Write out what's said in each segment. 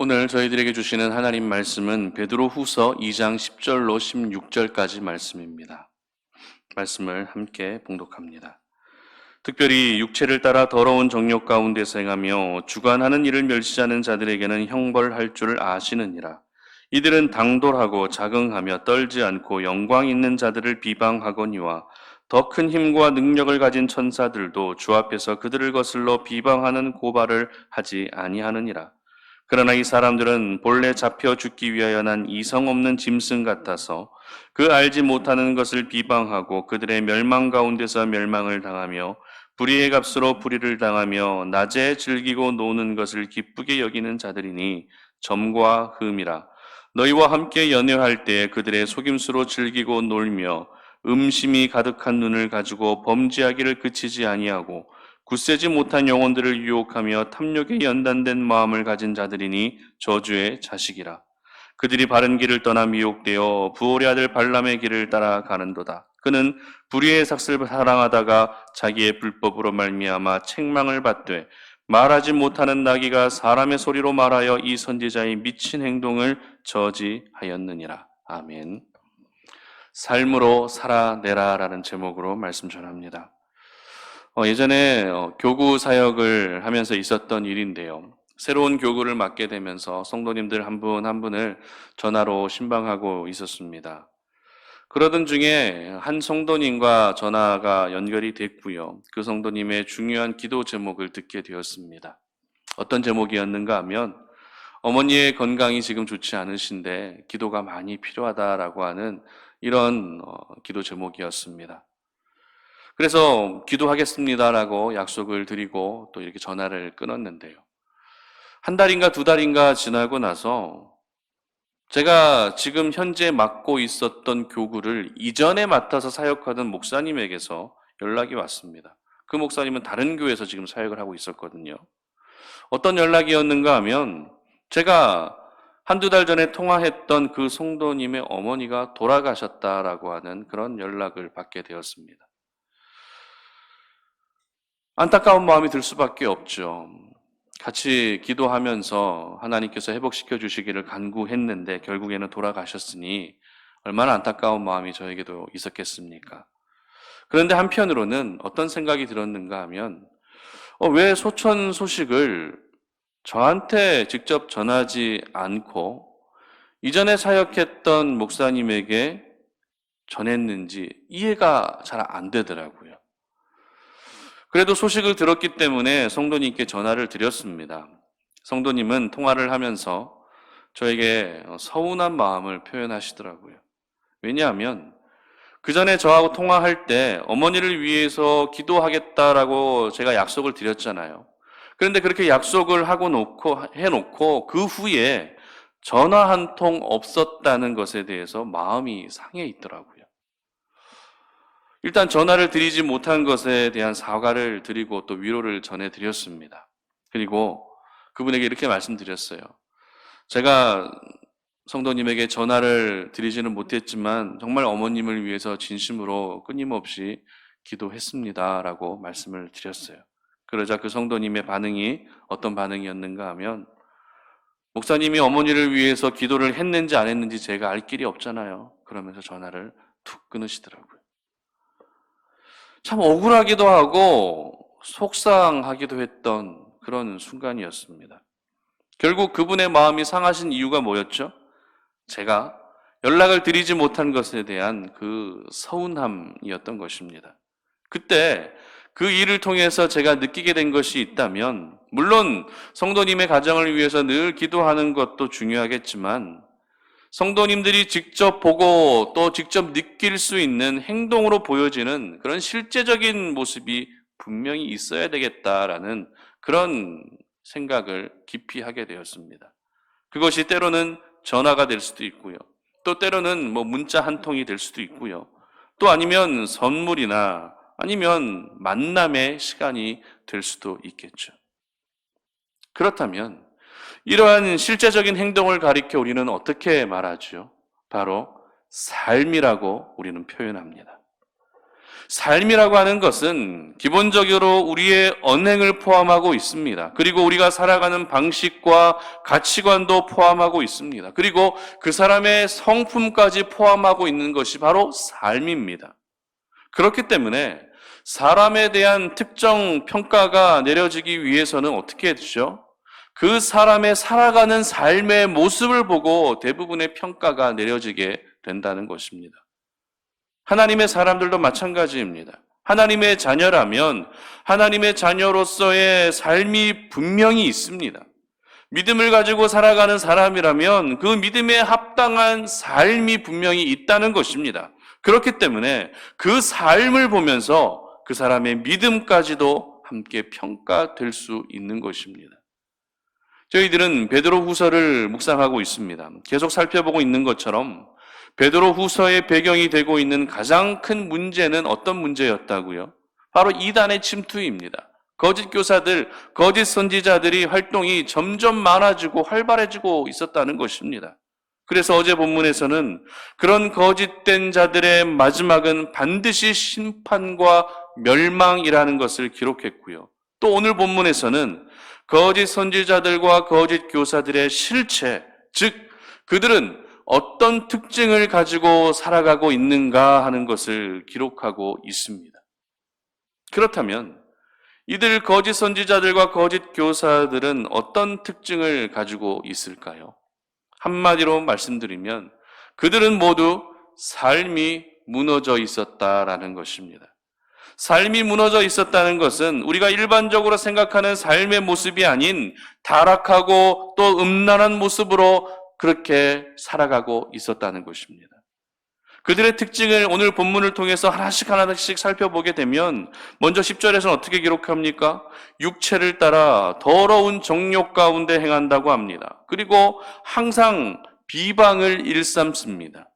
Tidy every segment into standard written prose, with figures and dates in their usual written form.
오늘 저희들에게 주시는 하나님 말씀은 베드로후서 2장 10절로 16절까지 말씀입니다. 말씀을 함께 봉독합니다. 특별히 육체를 따라 더러운 정욕 가운데서 행하며 주관하는 일을 멸시하는 자들에게는 형벌할 줄 아시느니라. 이들은 당돌하고 자긍하며 떨지 않고 영광 있는 자들을 비방하거니와 더 큰 힘과 능력을 가진 천사들도 주 앞에서 그들을 거슬러 비방하는 고발을 하지 아니하느니라. 그러나 이 사람들은 본래 잡혀 죽기 위하여 난 이성 없는 짐승 같아서 그 알지 못하는 것을 비방하고 그들의 멸망 가운데서 멸망을 당하며 불의의 값으로 불의를 당하며 낮에 즐기고 노는 것을 기쁘게 여기는 자들이니 점과 흠이라. 너희와 함께 연회할 때에 그들의 속임수로 즐기고 놀며 음심이 가득한 눈을 가지고 범죄하기를 그치지 아니하고 굳세지 못한 영혼들을 유혹하며 탐욕에 연단된 마음을 가진 자들이니 저주의 자식이라. 그들이 바른 길을 떠나 미혹되어 부올의 아들 발람의 길을 따라가는도다. 그는 불의의 삭슬을 사랑하다가 자기의 불법으로 말미암아 책망을 받되 말하지 못하는 나귀가 사람의 소리로 말하여 이 선지자의 미친 행동을 저지하였느니라. 아멘. 삶으로 살아내라라는 제목으로 말씀 전합니다. 예전에 교구 사역을 하면서 있었던 일인데요. 새로운 교구를 맡게 되면서 성도님들 한 분 한 분을 전화로 신방하고 있었습니다. 그러던 중에 한 성도님과 전화가 연결이 됐고요. 그 성도님의 중요한 기도 제목을 듣게 되었습니다. 어떤 제목이었는가 하면 어머니의 건강이 지금 좋지 않으신데 기도가 많이 필요하다라고 하는 이런 기도 제목이었습니다. 그래서 기도하겠습니다라고 약속을 드리고 또 이렇게 전화를 끊었는데요. 한 달인가 두 달인가 지나고 나서 제가 지금 현재 맡고 있었던 교구를 이전에 맡아서 사역하던 목사님에게서 연락이 왔습니다. 그 목사님은 다른 교회에서 지금 사역을 하고 있었거든요. 어떤 연락이었는가 하면 제가 한두 달 전에 통화했던 그 성도님의 어머니가 돌아가셨다라고 하는 그런 연락을 받게 되었습니다. 안타까운 마음이 들 수밖에 없죠. 같이 기도하면서 하나님께서 회복시켜 주시기를 간구했는데 결국에는 돌아가셨으니 얼마나 안타까운 마음이 저에게도 있었겠습니까? 그런데 한편으로는 어떤 생각이 들었는가 하면 왜 소천 소식을 저한테 직접 전하지 않고 이전에 사역했던 목사님에게 전했는지 이해가 잘 안 되더라고요. 그래도 소식을 들었기 때문에 성도님께 전화를 드렸습니다. 성도님은 통화를 하면서 저에게 서운한 마음을 표현하시더라고요. 왜냐하면 그 전에 저하고 통화할 때 어머니를 위해서 기도하겠다라고 제가 약속을 드렸잖아요. 그런데 그렇게 약속을 해놓고 그 후에 전화 한 통 없었다는 것에 대해서 마음이 상해 있더라고요. 일단 전화를 드리지 못한 것에 대한 사과를 드리고 또 위로를 전해드렸습니다. 그리고 그분에게 이렇게 말씀드렸어요. 제가 성도님에게 전화를 드리지는 못했지만 정말 어머님을 위해서 진심으로 끊임없이 기도했습니다라고 말씀을 드렸어요. 그러자 그 성도님의 반응이 어떤 반응이었는가 하면 목사님이 어머니를 위해서 기도를 했는지 안 했는지 제가 알 길이 없잖아요. 그러면서 전화를 툭 끊으시더라고요. 참 억울하기도 하고 속상하기도 했던 그런 순간이었습니다. 결국 그분의 마음이 상하신 이유가 뭐였죠? 제가 연락을 드리지 못한 것에 대한 그 서운함이었던 것입니다. 그때 그 일을 통해서 제가 느끼게 된 것이 있다면, 물론 성도님의 가정을 위해서 늘 기도하는 것도 중요하겠지만 성도님들이 직접 보고 또 직접 느낄 수 있는 행동으로 보여지는 그런 실제적인 모습이 분명히 있어야 되겠다라는 그런 생각을 깊이 하게 되었습니다. 그것이 때로는 전화가 될 수도 있고요. 또 때로는 문자 한 통이 될 수도 있고요. 또 아니면 선물이나 아니면 만남의 시간이 될 수도 있겠죠. 그렇다면 이러한 실제적인 행동을 가리켜 우리는 어떻게 말하죠? 바로 삶이라고 우리는 표현합니다. 삶이라고 하는 것은 기본적으로 우리의 언행을 포함하고 있습니다. 그리고 우리가 살아가는 방식과 가치관도 포함하고 있습니다. 그리고 그 사람의 성품까지 포함하고 있는 것이 바로 삶입니다. 그렇기 때문에 사람에 대한 특정 평가가 내려지기 위해서는 어떻게 되죠? 그 사람의 살아가는 삶의 모습을 보고 대부분의 평가가 내려지게 된다는 것입니다. 하나님의 사람들도 마찬가지입니다. 하나님의 자녀라면 하나님의 자녀로서의 삶이 분명히 있습니다. 믿음을 가지고 살아가는 사람이라면 그 믿음에 합당한 삶이 분명히 있다는 것입니다. 그렇기 때문에 그 삶을 보면서 그 사람의 믿음까지도 함께 평가될 수 있는 것입니다. 저희들은 베드로후서를 묵상하고 있습니다. 계속 살펴보고 있는 것처럼 베드로후서의 배경이 되고 있는 가장 큰 문제는 어떤 문제였다고요? 바로 이단의 침투입니다. 거짓 교사들, 거짓 선지자들이 활동이 점점 많아지고 활발해지고 있었다는 것입니다. 그래서 어제 본문에서는 그런 거짓된 자들의 마지막은 반드시 심판과 멸망이라는 것을 기록했고요. 또 오늘 본문에서는 거짓 선지자들과 거짓 교사들의 실체, 즉 그들은 어떤 특징을 가지고 살아가고 있는가 하는 것을 기록하고 있습니다. 그렇다면 이들 거짓 선지자들과 거짓 교사들은 어떤 특징을 가지고 있을까요? 한마디로 말씀드리면 그들은 모두 삶이 무너져 있었다라는 것입니다. 삶이 무너져 있었다는 것은 우리가 일반적으로 생각하는 삶의 모습이 아닌 타락하고 또 음란한 모습으로 그렇게 살아가고 있었다는 것입니다. 그들의 특징을 오늘 본문을 통해서 하나씩 살펴보게 되면 먼저 10절에서는 어떻게 기록합니까? 육체를 따라 더러운 정욕 가운데 행한다고 합니다. 그리고 항상 비방을 일삼습니다.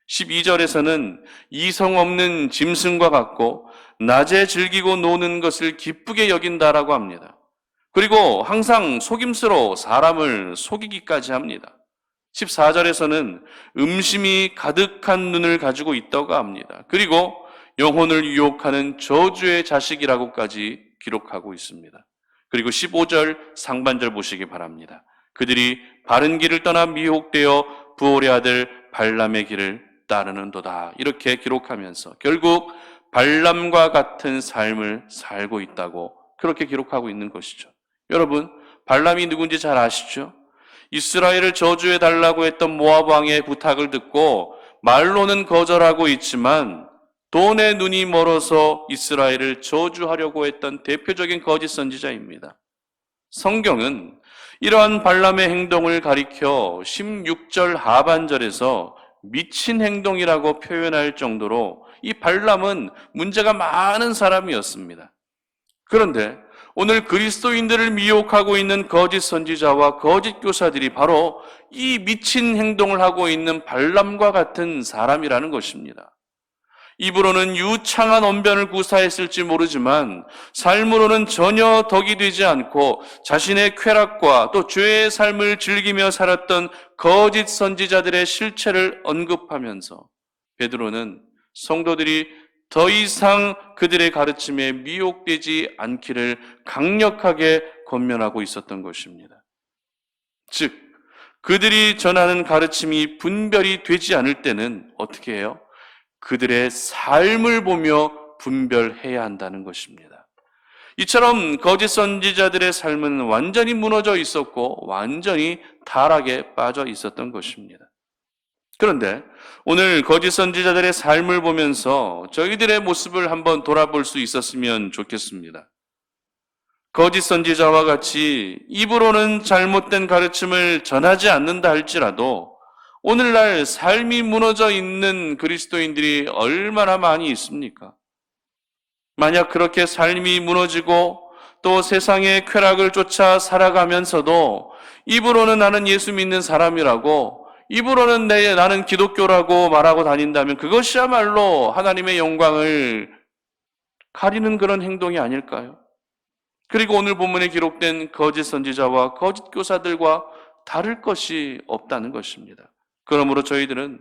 12절에서는 이성 없는 짐승과 같고 낮에 즐기고 노는 것을 기쁘게 여긴다라고 합니다. 그리고 항상 속임수로 사람을 속이기까지 합니다. 14절에서는 음심이 가득한 눈을 가지고 있다고 합니다. 그리고 영혼을 유혹하는 저주의 자식이라고까지 기록하고 있습니다. 그리고 15절 상반절 보시기 바랍니다. 그들이 바른 길을 떠나 미혹되어 부올의 아들 발람의 길을 따르는도다. 이렇게 기록하면서 결국 발람과 같은 삶을 살고 있다고 그렇게 기록하고 있는 것이죠. 여러분, 발람이 누군지 잘 아시죠? 이스라엘을 저주해 달라고 했던 모압 왕의 부탁을 듣고 말로는 거절하고 있지만 돈에 눈이 멀어서 이스라엘을 저주하려고 했던 대표적인 거짓 선지자입니다. 성경은 이러한 발람의 행동을 가리켜 16절 하반절에서 미친 행동이라고 표현할 정도로 이 발람은 문제가 많은 사람이었습니다. 그런데 오늘 그리스도인들을 미혹하고 있는 거짓 선지자와 거짓 교사들이 바로 이 미친 행동을 하고 있는 발람과 같은 사람이라는 것입니다. 입으로는 유창한 언변을 구사했을지 모르지만 삶으로는 전혀 덕이 되지 않고 자신의 쾌락과 또 죄의 삶을 즐기며 살았던 거짓 선지자들의 실체를 언급하면서 베드로는 성도들이 더 이상 그들의 가르침에 미혹되지 않기를 강력하게 권면하고 있었던 것입니다. 즉, 그들이 전하는 가르침이 분별이 되지 않을 때는 어떻게 해요? 그들의 삶을 보며 분별해야 한다는 것입니다. 이처럼 거짓 선지자들의 삶은 완전히 무너져 있었고 완전히 타락에 빠져 있었던 것입니다. 그런데 오늘 거짓 선지자들의 삶을 보면서 저희들의 모습을 한번 돌아볼 수 있었으면 좋겠습니다. 거짓 선지자와 같이 입으로는 잘못된 가르침을 전하지 않는다 할지라도 오늘날 삶이 무너져 있는 그리스도인들이 얼마나 많이 있습니까? 만약 그렇게 삶이 무너지고 또 세상의 쾌락을 쫓아 살아가면서도 입으로는 나는 예수 믿는 사람이라고 입으로는 나는 기독교라고 말하고 다닌다면 그것이야말로 하나님의 영광을 가리는 그런 행동이 아닐까요? 그리고 오늘 본문에 기록된 거짓 선지자와 거짓 교사들과 다를 것이 없다는 것입니다. 그러므로 저희들은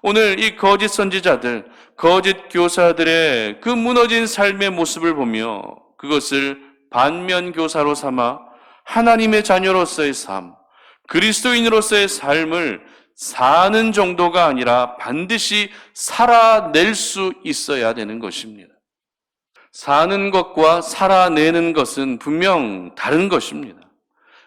오늘 이 거짓 선지자들, 거짓 교사들의 그 무너진 삶의 모습을 보며 그것을 반면 교사로 삼아 하나님의 자녀로서의 삶, 그리스도인으로서의 삶을 사는 정도가 아니라 반드시 살아낼 수 있어야 되는 것입니다. 사는 것과 살아내는 것은 분명 다른 것입니다.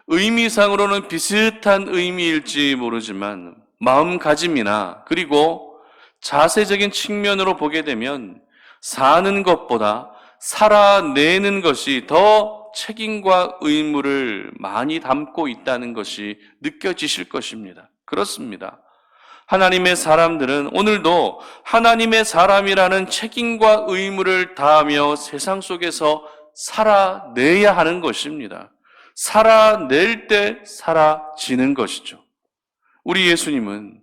의미상으로는 비슷한 의미일지 모르지만 마음가짐이나 그리고 자세적인 측면으로 보게 되면 사는 것보다 살아내는 것이 더 책임과 의무를 많이 담고 있다는 것이 느껴지실 것입니다. 그렇습니다. 하나님의 사람들은 오늘도 하나님의 사람이라는 책임과 의무를 다하며 세상 속에서 살아내야 하는 것입니다. 살아낼 때 살아지는 것이죠. 우리 예수님은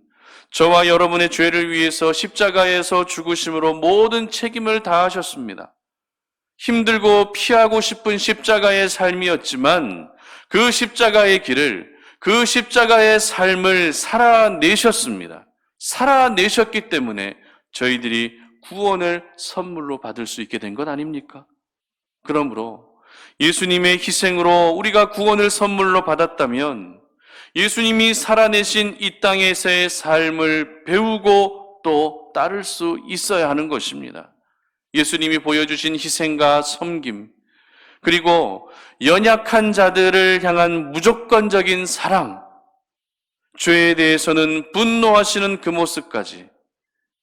저와 여러분의 죄를 위해서 십자가에서 죽으심으로 모든 책임을 다하셨습니다. 힘들고 피하고 싶은 십자가의 삶이었지만 그 십자가의 길을, 그 십자가의 삶을 살아내셨습니다. 살아내셨기 때문에 저희들이 구원을 선물로 받을 수 있게 된 것 아닙니까? 그러므로 예수님의 희생으로 우리가 구원을 선물로 받았다면 예수님이 살아내신 이 땅에서의 삶을 배우고 또 따를 수 있어야 하는 것입니다. 예수님이 보여주신 희생과 섬김, 그리고 연약한 자들을 향한 무조건적인 사랑, 죄에 대해서는 분노하시는 그 모습까지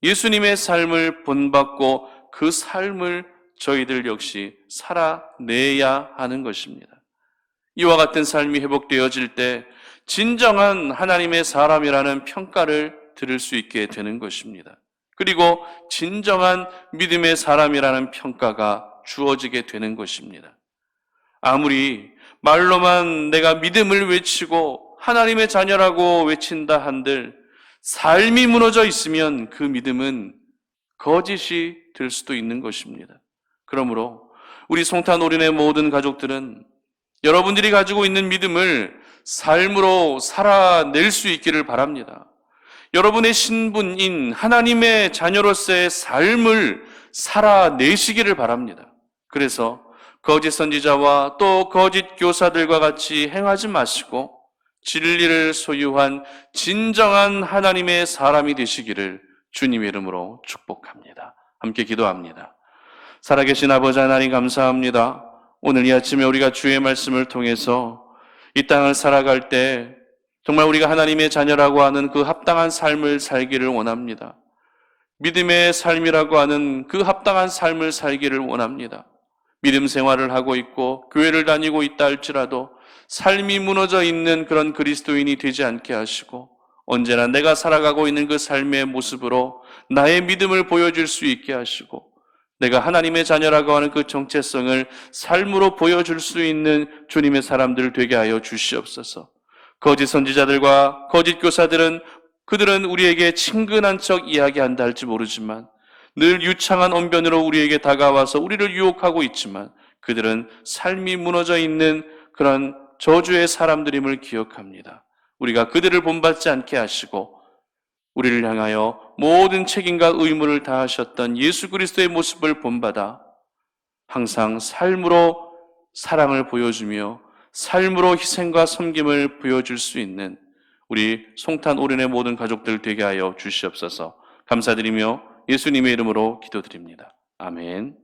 예수님의 삶을 본받고 그 삶을 저희들 역시 살아내야 하는 것입니다. 이와 같은 삶이 회복되어질 때 진정한 하나님의 사람이라는 평가를 들을 수 있게 되는 것입니다. 그리고 진정한 믿음의 사람이라는 평가가 주어지게 되는 것입니다. 아무리 말로만 내가 믿음을 외치고 하나님의 자녀라고 외친다 한들 삶이 무너져 있으면 그 믿음은 거짓이 될 수도 있는 것입니다. 그러므로 우리 송탄 오륜의 모든 가족들은 여러분들이 가지고 있는 믿음을 삶으로 살아낼 수 있기를 바랍니다. 여러분의 신분인 하나님의 자녀로서의 삶을 살아내시기를 바랍니다. 그래서 거짓 선지자와 또 거짓 교사들과 같이 행하지 마시고 진리를 소유한 진정한 하나님의 사람이 되시기를 주님의 이름으로 축복합니다. 함께 기도합니다. 살아계신 아버지 하나님 감사합니다. 오늘 이 아침에 우리가 주의 말씀을 통해서 이 땅을 살아갈 때 정말 우리가 하나님의 자녀라고 하는 그 합당한 삶을 살기를 원합니다. 믿음의 삶이라고 하는 그 합당한 삶을 살기를 원합니다. 믿음 생활을 하고 있고 교회를 다니고 있다 할지라도 삶이 무너져 있는 그런 그리스도인이 되지 않게 하시고 언제나 내가 살아가고 있는 그 삶의 모습으로 나의 믿음을 보여줄 수 있게 하시고 내가 하나님의 자녀라고 하는 그 정체성을 삶으로 보여줄 수 있는 주님의 사람들 되게 하여 주시옵소서. 거짓 선지자들과 거짓 교사들은 그들은 우리에게 친근한 척 이야기한다 할지 모르지만 늘 유창한 언변으로 우리에게 다가와서 우리를 유혹하고 있지만 그들은 삶이 무너져 있는 그런 저주의 사람들임을 기억합니다. 우리가 그들을 본받지 않게 하시고 우리를 향하여 모든 책임과 의무를 다하셨던 예수 그리스도의 모습을 본받아 항상 삶으로 사랑을 보여주며 삶으로 희생과 섬김을 보여줄 수 있는 우리 송탄 오륜의 모든 가족들 되게 하여 주시옵소서. 감사드리며 예수님의 이름으로 기도드립니다. 아멘.